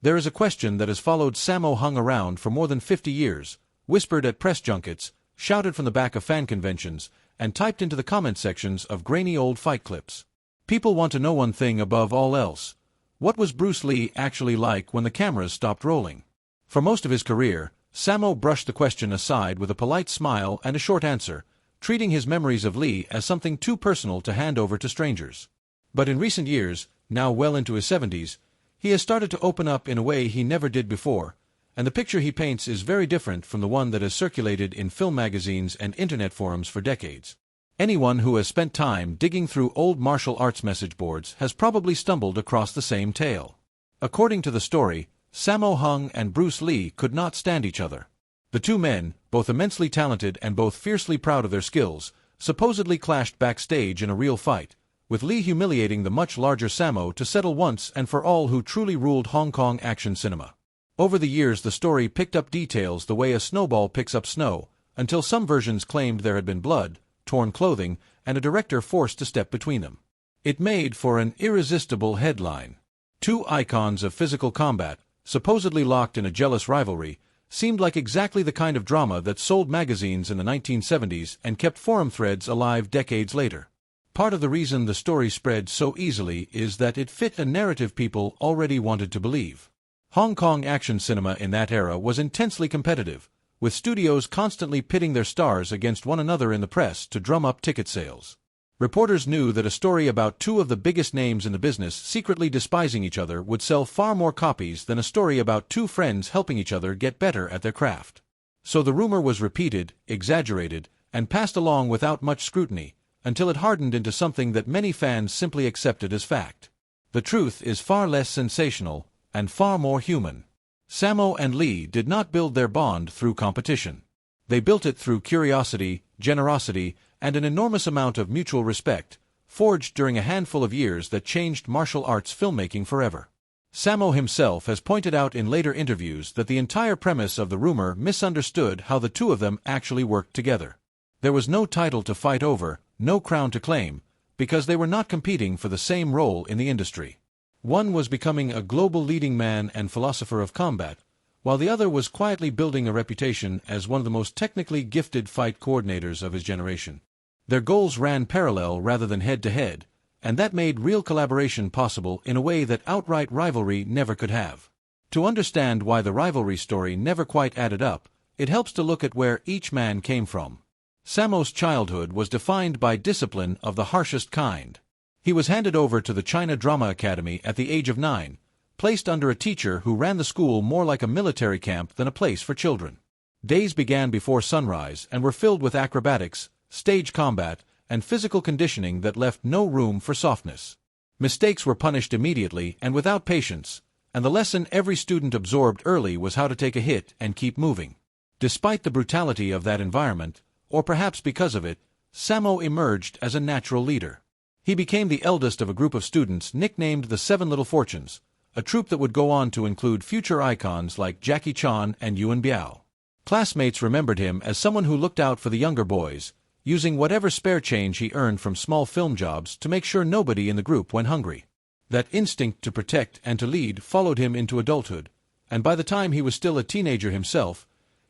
There is a question that has followed Sammo Hung around for more than 50 years, whispered at press junkets, shouted from the back of fan conventions, and typed into the comment sections of grainy old fight clips. People want to know one thing above all else. What was Bruce Lee actually like when the cameras stopped rolling? For most of his career, Sammo brushed the question aside with a polite smile and a short answer, treating his memories of Lee as something too personal to hand over to strangers. But in recent years, now well into his 70s, he has started to open up in a way he never did before, and the picture he paints is very different from the one that has circulated in film magazines and internet forums for decades. Anyone who has spent time digging through old martial arts message boards has probably stumbled across the same tale. According to the story, Sammo Hung and Bruce Lee could not stand each other. The two men, both immensely talented and both fiercely proud of their skills, supposedly clashed backstage in a real fight, with Lee humiliating the much larger Sammo to settle once and for all who truly ruled Hong Kong action cinema. Over the years the story picked up details the way a snowball picks up snow, until some versions claimed there had been blood, torn clothing, and a director forced to step between them. It made for an irresistible headline. Two icons of physical combat, supposedly locked in a jealous rivalry, seemed like exactly the kind of drama that sold magazines in the 1970s and kept forum threads alive decades later. Part of the reason the story spread so easily is that it fit a narrative people already wanted to believe. Hong Kong action cinema in that era was intensely competitive, with studios constantly pitting their stars against one another in the press to drum up ticket sales. Reporters knew that a story about two of the biggest names in the business secretly despising each other would sell far more copies than a story about two friends helping each other get better at their craft. So the rumor was repeated, exaggerated, and passed along without much scrutiny, until it hardened into something that many fans simply accepted as fact. The truth is far less sensational, and far more human. Sammo and Lee did not build their bond through competition. They built it through curiosity, generosity, and an enormous amount of mutual respect, forged during a handful of years that changed martial arts filmmaking forever. Sammo himself has pointed out in later interviews that the entire premise of the rumor misunderstood how the two of them actually worked together. There was no title to fight over, no crown to claim, because they were not competing for the same role in the industry. One was becoming a global leading man and philosopher of combat, while the other was quietly building a reputation as one of the most technically gifted fight coordinators of his generation. Their goals ran parallel rather than head-to-head, and that made real collaboration possible in a way that outright rivalry never could have. To understand why the rivalry story never quite added up, it helps to look at where each man came from. Sammo's childhood was defined by discipline of the harshest kind. He was handed over to the China Drama Academy at the age of 9, placed under a teacher who ran the school more like a military camp than a place for children. Days began before sunrise and were filled with acrobatics, stage combat, and physical conditioning that left no room for softness. Mistakes were punished immediately and without patience, and the lesson every student absorbed early was how to take a hit and keep moving. Despite the brutality of that environment, or perhaps because of it, Sammo emerged as a natural leader. He became the eldest of a group of students nicknamed the Seven Little Fortunes, a troupe that would go on to include future icons like Jackie Chan and Yuan Biao. Classmates remembered him as someone who looked out for the younger boys, using whatever spare change he earned from small film jobs to make sure nobody in the group went hungry. That instinct to protect and to lead followed him into adulthood, and by the time he was still a teenager himself,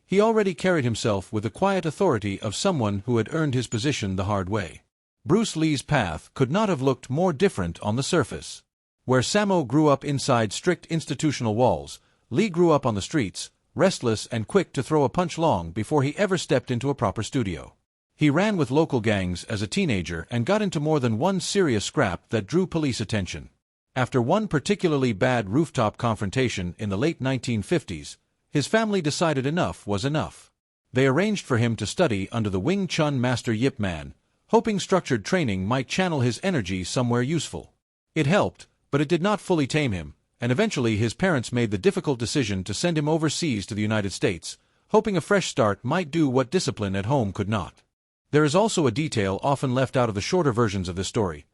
he already carried himself with the quiet authority of someone who had earned his position the hard way. Bruce Lee's path could not have looked more different on the surface. Where Sammo grew up inside strict institutional walls, Lee grew up on the streets, restless and quick to throw a punch long before he ever stepped into a proper studio. He ran with local gangs as a teenager and got into more than one serious scrap that drew police attention. After one particularly bad rooftop confrontation in the late 1950s, his family decided enough was enough. They arranged for him to study under the Wing Chun master Yip Man, hoping structured training might channel his energy somewhere useful. It helped, but it did not fully tame him, and eventually his parents made the difficult decision to send him overseas to the United States, hoping a fresh start might do what discipline at home could not. There is also a detail often left out of the shorter versions of this story.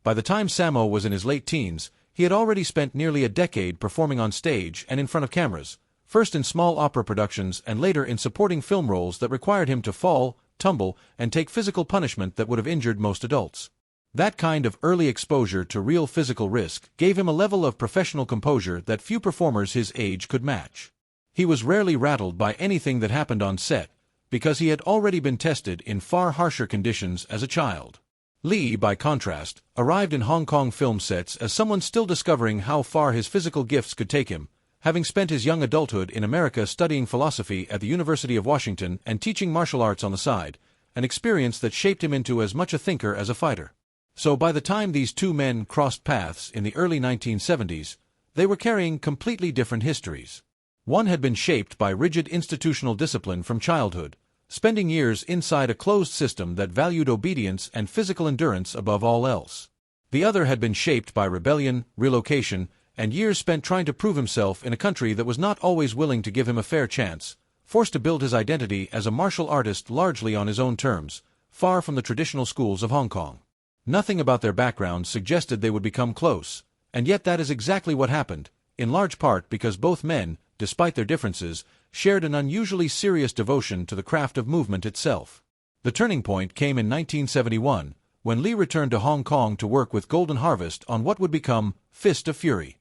By the time Sammo was in his late teens, he had already spent nearly a decade performing on stage and in front of cameras, first in small opera productions and later in supporting film roles that required him to fall, tumble, and take physical punishment that would have injured most adults. That kind of early exposure to real physical risk gave him a level of professional composure that few performers his age could match. He was rarely rattled by anything that happened on set, because he had already been tested in far harsher conditions as a child. Lee, by contrast, arrived in Hong Kong film sets as someone still discovering how far his physical gifts could take him, having spent his young adulthood in America studying philosophy at the University of Washington and teaching martial arts on the side, an experience that shaped him into as much a thinker as a fighter. So by the time these two men crossed paths in the early 1970s, they were carrying completely different histories. One had been shaped by rigid institutional discipline from childhood, spending years inside a closed system that valued obedience and physical endurance above all else. The other had been shaped by rebellion, relocation, and years spent trying to prove himself in a country that was not always willing to give him a fair chance, forced to build his identity as a martial artist largely on his own terms, far from the traditional schools of Hong Kong. Nothing about their backgrounds suggested they would become close, and yet that is exactly what happened, in large part because both men, despite their differences, shared an unusually serious devotion to the craft of movement itself. The turning point came in 1971, when Lee returned to Hong Kong to work with Golden Harvest on what would become Fist of Fury.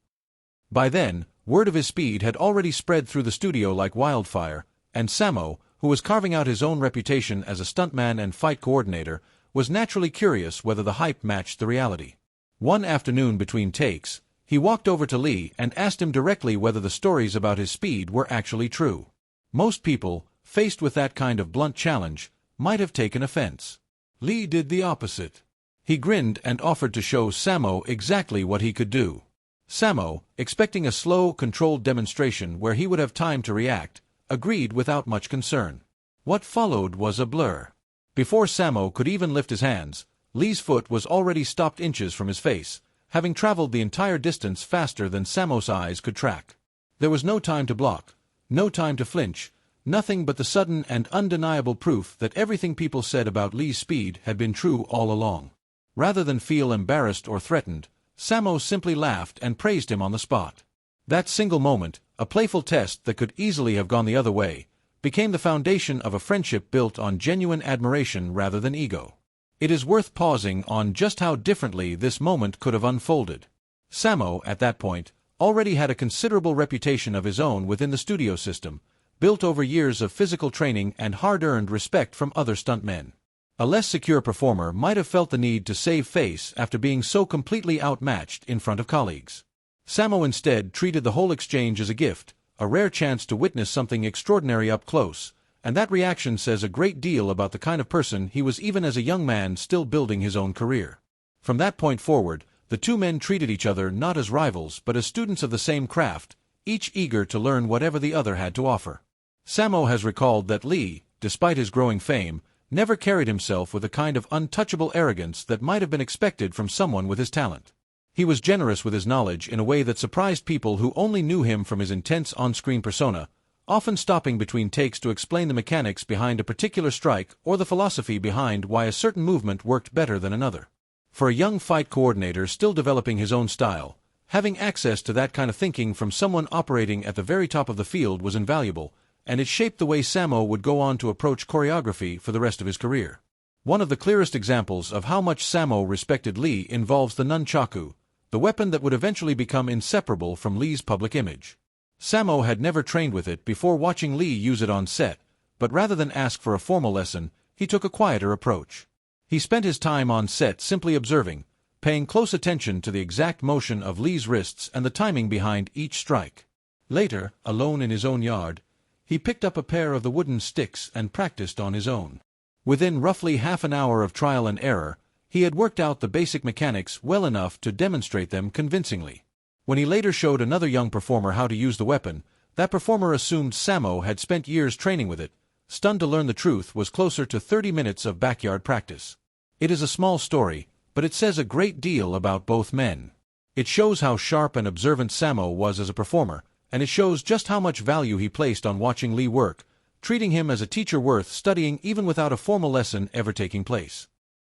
By then, word of his speed had already spread through the studio like wildfire, and Sammo, who was carving out his own reputation as a stuntman and fight coordinator, was naturally curious whether the hype matched the reality. One afternoon between takes, he walked over to Lee and asked him directly whether the stories about his speed were actually true. Most people, faced with that kind of blunt challenge, might have taken offense. Lee did the opposite. He grinned and offered to show Sammo exactly what he could do. Sammo, expecting a slow, controlled demonstration where he would have time to react, agreed without much concern. What followed was a blur. Before Sammo could even lift his hands, Lee's foot was already stopped inches from his face, having traveled the entire distance faster than Sammo's eyes could track. There was no time to block, no time to flinch, nothing but the sudden and undeniable proof that everything people said about Lee's speed had been true all along. Rather than feel embarrassed or threatened, Sammo simply laughed and praised him on the spot. That single moment, a playful test that could easily have gone the other way, became the foundation of a friendship built on genuine admiration rather than ego. It is worth pausing on just how differently this moment could have unfolded. Sammo, at that point, already had a considerable reputation of his own within the studio system, built over years of physical training and hard-earned respect from other stuntmen. A less secure performer might have felt the need to save face after being so completely outmatched in front of colleagues. Sammo instead treated the whole exchange as a gift, a rare chance to witness something extraordinary up close, and that reaction says a great deal about the kind of person he was even as a young man still building his own career. From that point forward, the two men treated each other not as rivals but as students of the same craft, each eager to learn whatever the other had to offer. Sammo has recalled that Lee, despite his growing fame, never carried himself with a kind of untouchable arrogance that might have been expected from someone with his talent. He was generous with his knowledge in a way that surprised people who only knew him from his intense on-screen persona, often stopping between takes to explain the mechanics behind a particular strike or the philosophy behind why a certain movement worked better than another. For a young fight coordinator still developing his own style, having access to that kind of thinking from someone operating at the very top of the field was invaluable, and it shaped the way Sammo would go on to approach choreography for the rest of his career. One of the clearest examples of how much Sammo respected Lee involves the nunchaku, the weapon that would eventually become inseparable from Lee's public image. Sammo had never trained with it before watching Lee use it on set, but rather than ask for a formal lesson, he took a quieter approach. He spent his time on set simply observing, paying close attention to the exact motion of Lee's wrists and the timing behind each strike. Later, alone in his own yard, he picked up a pair of the wooden sticks and practiced on his own. Within roughly half an hour of trial and error, he had worked out the basic mechanics well enough to demonstrate them convincingly. When he later showed another young performer how to use the weapon, that performer assumed Sammo had spent years training with it. Stunned to learn the truth was closer to 30 minutes of backyard practice. It is a small story, but it says a great deal about both men. It shows how sharp and observant Sammo was as a performer, and it shows just how much value he placed on watching Lee work, treating him as a teacher worth studying even without a formal lesson ever taking place.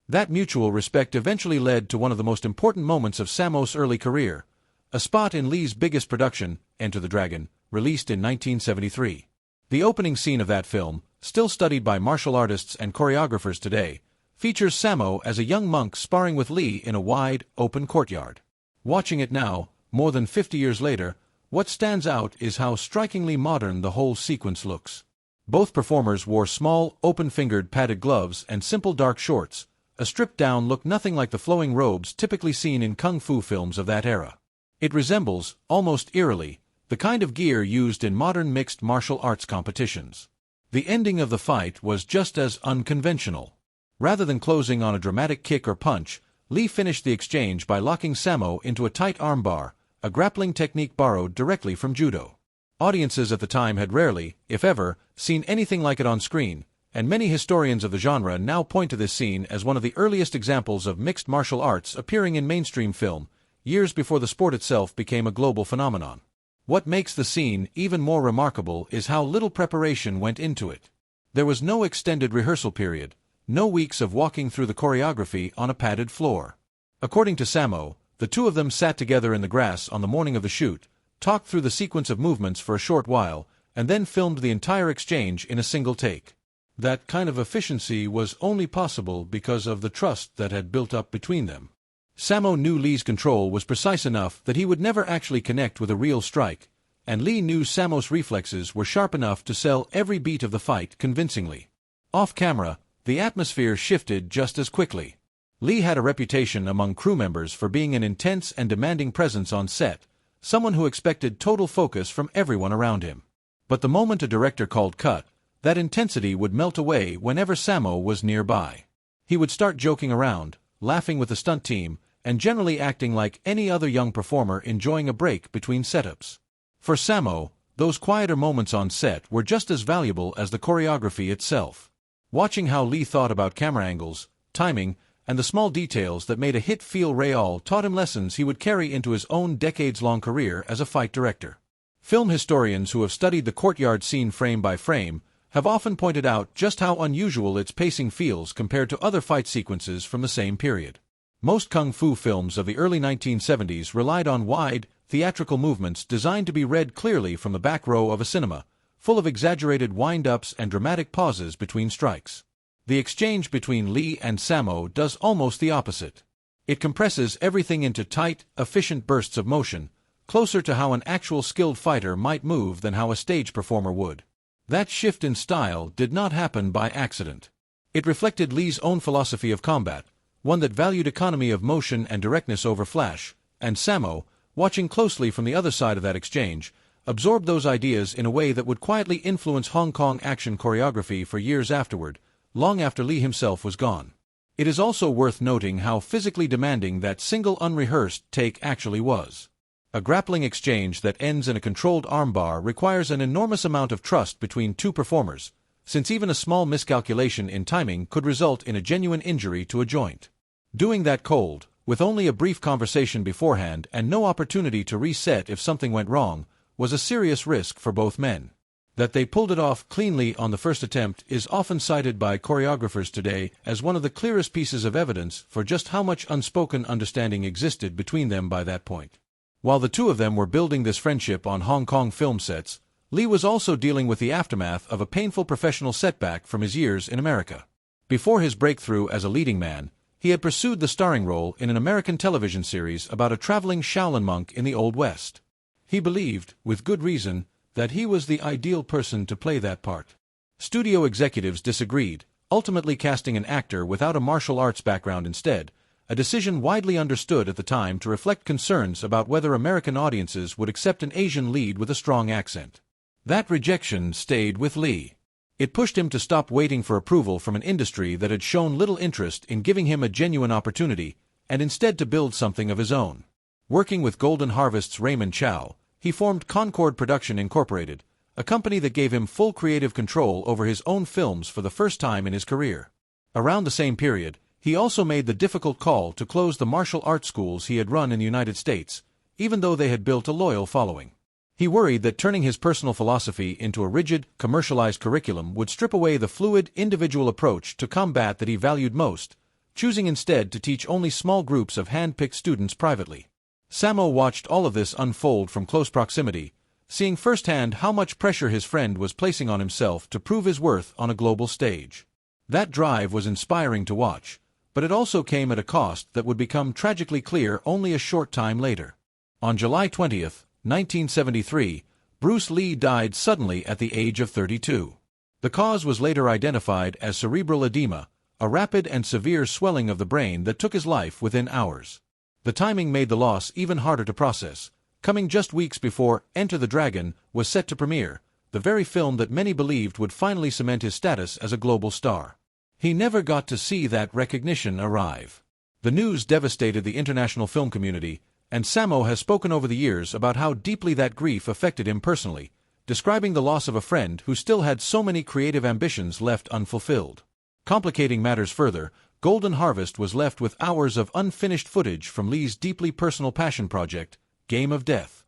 That mutual respect eventually led to one of the most important moments of Sammo's early career, a spot in Lee's biggest production, Enter the Dragon, released in 1973. The opening scene of that film, still studied by martial artists and choreographers today, features Sammo as a young monk sparring with Lee in a wide, open courtyard. Watching it now, more than 50 years later, what stands out is how strikingly modern the whole sequence looks. Both performers wore small, open-fingered padded gloves and simple dark shorts. A stripped-down look nothing like the flowing robes typically seen in kung fu films of that era. It resembles, almost eerily, the kind of gear used in modern mixed martial arts competitions. The ending of the fight was just as unconventional. Rather than closing on a dramatic kick or punch, Lee finished the exchange by locking Sammo into a tight armbar, a grappling technique borrowed directly from judo. Audiences at the time had rarely, if ever, seen anything like it on screen, and many historians of the genre now point to this scene as one of the earliest examples of mixed martial arts appearing in mainstream film, years before the sport itself became a global phenomenon. What makes the scene even more remarkable is how little preparation went into it. There was no extended rehearsal period, no weeks of walking through the choreography on a padded floor. According to Sammo, the two of them sat together in the grass on the morning of the shoot, talked through the sequence of movements for a short while, and then filmed the entire exchange in a single take. That kind of efficiency was only possible because of the trust that had built up between them. Sammo knew Lee's control was precise enough that he would never actually connect with a real strike, and Lee knew Sammo's reflexes were sharp enough to sell every beat of the fight convincingly. Off-camera, the atmosphere shifted just as quickly. Lee had a reputation among crew members for being an intense and demanding presence on set, someone who expected total focus from everyone around him. But the moment a director called cut, that intensity would melt away whenever Sammo was nearby. He would start joking around, laughing with the stunt team, and generally acting like any other young performer enjoying a break between setups. For Sammo, those quieter moments on set were just as valuable as the choreography itself. Watching how Lee thought about camera angles, timing, and the small details that made a hit feel real taught him lessons he would carry into his own decades-long career as a fight director. Film historians who have studied the courtyard scene frame by frame have often pointed out just how unusual its pacing feels compared to other fight sequences from the same period. Most kung fu films of the early 1970s relied on wide, theatrical movements designed to be read clearly from the back row of a cinema, full of exaggerated wind-ups and dramatic pauses between strikes. The exchange between Lee and Sammo does almost the opposite. It compresses everything into tight, efficient bursts of motion, closer to how an actual skilled fighter might move than how a stage performer would. That shift in style did not happen by accident. It reflected Lee's own philosophy of combat, one that valued economy of motion and directness over flash, and Sammo, watching closely from the other side of that exchange, absorbed those ideas in a way that would quietly influence Hong Kong action choreography for years afterward, long after Lee himself was gone. It is also worth noting how physically demanding that single unrehearsed take actually was. A grappling exchange that ends in a controlled armbar requires an enormous amount of trust between two performers, since even a small miscalculation in timing could result in a genuine injury to a joint. Doing that cold, with only a brief conversation beforehand and no opportunity to reset if something went wrong, was a serious risk for both men. That they pulled it off cleanly on the first attempt is often cited by choreographers today as one of the clearest pieces of evidence for just how much unspoken understanding existed between them by that point. While the two of them were building this friendship on Hong Kong film sets, Lee was also dealing with the aftermath of a painful professional setback from his years in America. Before his breakthrough as a leading man, he had pursued the starring role in an American television series about a traveling Shaolin monk in the Old West. He believed, with good reason, that he was the ideal person to play that part. Studio executives disagreed, ultimately casting an actor without a martial arts background instead, a decision widely understood at the time to reflect concerns about whether American audiences would accept an Asian lead with a strong accent. That rejection stayed with Lee. It pushed him to stop waiting for approval from an industry that had shown little interest in giving him a genuine opportunity, and instead to build something of his own. Working with Golden Harvest's Raymond Chow, he formed Concord Production Incorporated, a company that gave him full creative control over his own films for the first time in his career. Around the same period, he also made the difficult call to close the martial arts schools he had run in the United States, even though they had built a loyal following. He worried that turning his personal philosophy into a rigid, commercialized curriculum would strip away the fluid, individual approach to combat that he valued most, choosing instead to teach only small groups of hand-picked students privately. Sammo watched all of this unfold from close proximity, seeing firsthand how much pressure his friend was placing on himself to prove his worth on a global stage. That drive was inspiring to watch, but it also came at a cost that would become tragically clear only a short time later. On July 20th, 1973, Bruce Lee died suddenly at the age of 32. The cause was later identified as cerebral edema, a rapid and severe swelling of the brain that took his life within hours. The timing made the loss even harder to process, coming just weeks before Enter the Dragon was set to premiere, the very film that many believed would finally cement his status as a global star. He never got to see that recognition arrive. The news devastated the international film community, and Sammo has spoken over the years about how deeply that grief affected him personally, describing the loss of a friend who still had so many creative ambitions left unfulfilled. Complicating matters further, Golden Harvest was left with hours of unfinished footage from Lee's deeply personal passion project, Game of Death.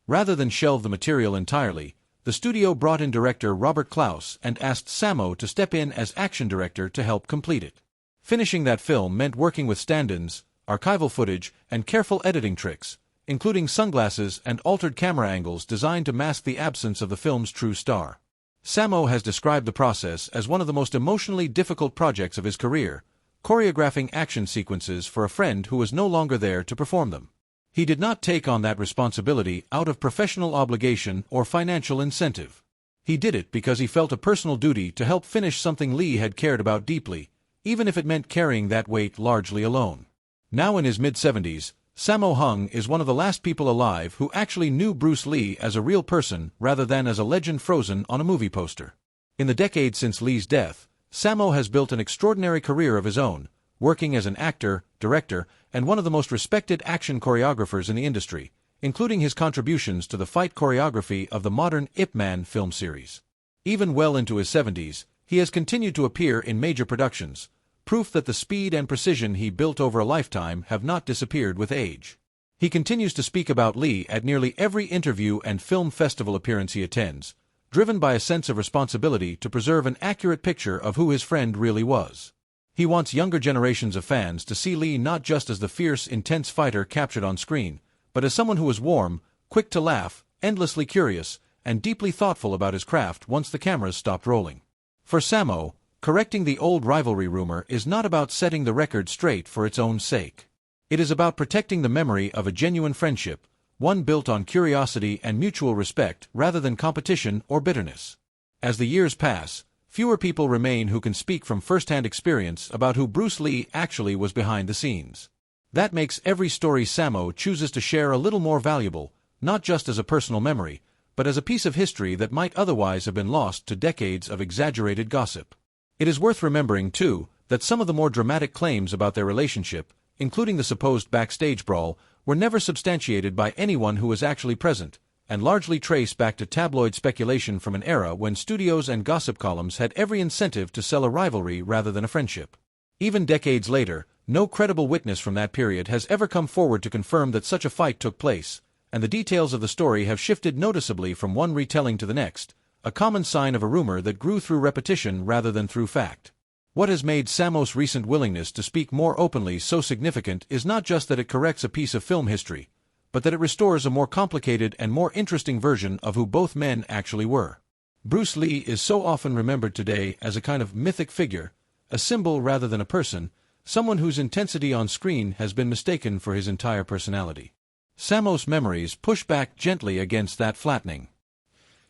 Rather than shelve the material entirely, the studio brought in director Robert Klaus and asked Sammo to step in as action director to help complete it. Finishing that film meant working with stand-ins, archival footage, and careful editing tricks, including sunglasses and altered camera angles designed to mask the absence of the film's true star. Sammo has described the process as one of the most emotionally difficult projects of his career, choreographing action sequences for a friend who was no longer there to perform them. He did not take on that responsibility out of professional obligation or financial incentive. He did it because he felt a personal duty to help finish something Lee had cared about deeply, even if it meant carrying that weight largely alone. Now in his mid-70s, Sammo Hung is one of the last people alive who actually knew Bruce Lee as a real person rather than as a legend frozen on a movie poster. In the decades since Lee's death, Sammo has built an extraordinary career of his own, working as an actor, director, and one of the most respected action choreographers in the industry, including his contributions to the fight choreography of the modern Ip Man film series. Even well into his 70s, he has continued to appear in major productions, proof that the speed and precision he built over a lifetime have not disappeared with age. He continues to speak about Lee at nearly every interview and film festival appearance he attends, driven by a sense of responsibility to preserve an accurate picture of who his friend really was. He wants younger generations of fans to see Lee not just as the fierce, intense fighter captured on screen, but as someone who was warm, quick to laugh, endlessly curious, and deeply thoughtful about his craft once the cameras stopped rolling. For Sammo, correcting the old rivalry rumor is not about setting the record straight for its own sake. It is about protecting the memory of a genuine friendship, one built on curiosity and mutual respect rather than competition or bitterness. As the years pass, fewer people remain who can speak from first-hand experience about who Bruce Lee actually was behind the scenes. That makes every story Sammo chooses to share a little more valuable, not just as a personal memory, but as a piece of history that might otherwise have been lost to decades of exaggerated gossip. It is worth remembering, too, that some of the more dramatic claims about their relationship, including the supposed backstage brawl, were never substantiated by anyone who was actually present, and largely trace back to tabloid speculation from an era when studios and gossip columns had every incentive to sell a rivalry rather than a friendship. Even decades later, no credible witness from that period has ever come forward to confirm that such a fight took place, and the details of the story have shifted noticeably from one retelling to the next, a common sign of a rumor that grew through repetition rather than through fact. What has made Sammo's recent willingness to speak more openly so significant is not just that it corrects a piece of film history, but that it restores a more complicated and more interesting version of who both men actually were. Bruce Lee is so often remembered today as a kind of mythic figure, a symbol rather than a person, someone whose intensity on screen has been mistaken for his entire personality. Sammo's memories push back gently against that flattening.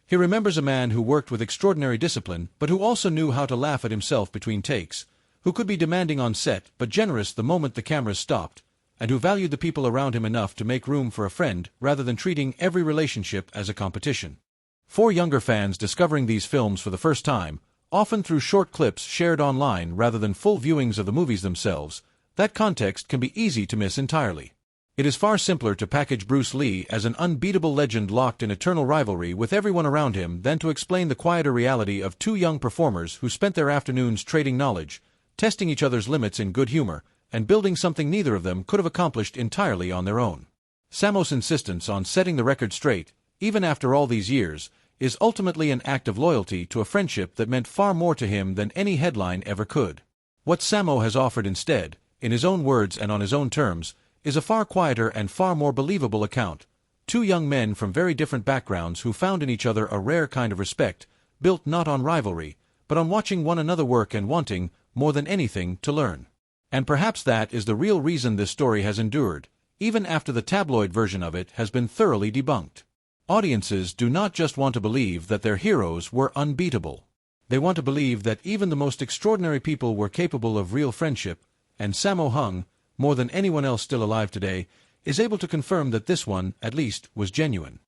He remembers a man who worked with extraordinary discipline, but who also knew how to laugh at himself between takes, who could be demanding on set but generous the moment the cameras stopped, and who valued the people around him enough to make room for a friend rather than treating every relationship as a competition. For younger fans discovering these films for the first time, often through short clips shared online rather than full viewings of the movies themselves, that context can be easy to miss entirely. It is far simpler to package Bruce Lee as an unbeatable legend locked in eternal rivalry with everyone around him than to explain the quieter reality of two young performers who spent their afternoons trading knowledge, testing each other's limits in good humor, and building something neither of them could have accomplished entirely on their own. Sammo's insistence on setting the record straight, even after all these years, is ultimately an act of loyalty to a friendship that meant far more to him than any headline ever could. What Sammo has offered instead, in his own words and on his own terms, is a far quieter and far more believable account. Two young men from very different backgrounds who found in each other a rare kind of respect, built not on rivalry, but on watching one another work and wanting, more than anything, to learn. And perhaps that is the real reason this story has endured, even after the tabloid version of it has been thoroughly debunked. Audiences do not just want to believe that their heroes were unbeatable. They want to believe that even the most extraordinary people were capable of real friendship, and Sammo Hung, more than anyone else still alive today, is able to confirm that this one, at least, was genuine.